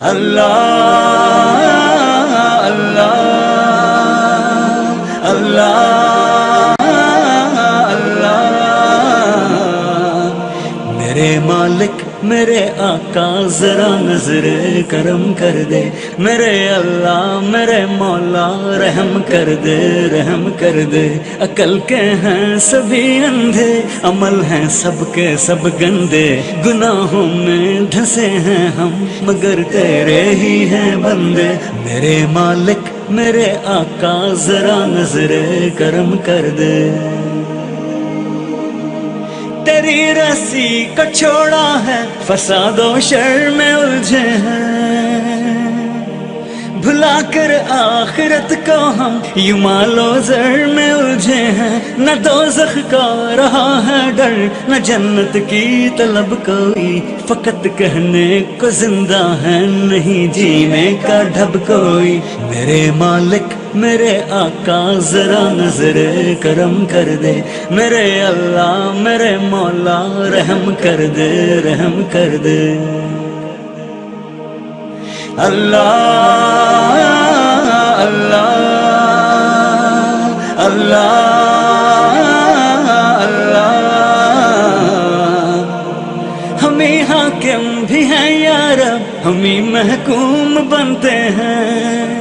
اللہ اللہ اللہ اللہ، میرے مالک میرے آقا ذرا نظر کرم کر دے، میرے اللہ میرے مولا رحم کر دے، رحم کر دے۔ عقل کے ہیں سبھی اندھے، عمل ہیں سب کے سب گندے، گناہوں میں دھسے ہیں ہم مگر تیرے ہی ہیں بندے۔ میرے مالک میرے آقا ذرا نظر کرم کر دے، تیری رسی کو چھوڑا ہے فساد و شر میں الجھے ہیں، بھلا کر آخرت کو ہم یوں مال و زر میں الجھے ہیں۔ نہ دوزخ کا رہا ہے ڈر نہ جنت کی طلب کوئی، فقط کہنے کو زندہ ہے نہیں جینے کا ڈھب کوئی۔ میرے مالک میرے آقا ذرا نظر کرم کر دے، میرے اللہ میرے مولا رحم کر دے، رحم کر دے۔ اللہ اللہ اللہ اللہ، ہمیں حاکم بھی ہیں یا رب، ہمیں محکوم بنتے ہیں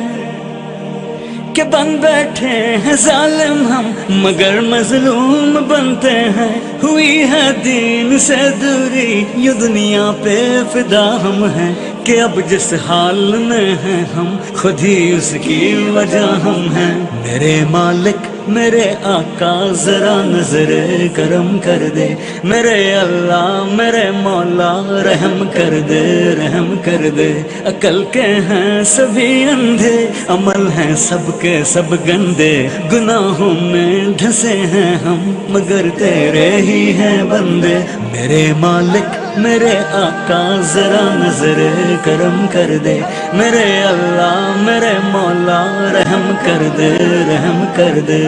کہ بن بیٹھے ہیں ظالم ہم مگر مظلوم بنتے ہیں۔ ہوئی ہے دین سے دوری یہ دنیا پہ فدا ہم ہیں، کہ اب جس حال میں ہیں ہم خود ہی اس کی وجہ ہم ہیں۔ میرے مالک میرے آقا ذرا نظر کرم کر دے، میرے اللہ میرے مولا رحم کر دے، رحم کر دے۔ عقل کے ہیں سبھی اندھے، عمل ہیں سب کے سب گندے، گناہوں میں دھسے ہیں ہم مگر تیرے ہی ہیں بندے۔ میرے مالک میرے آقا ذرا نظر کرم کر دے، میرے اللہ میرے مولا رحم کر دے، رحم کر دے۔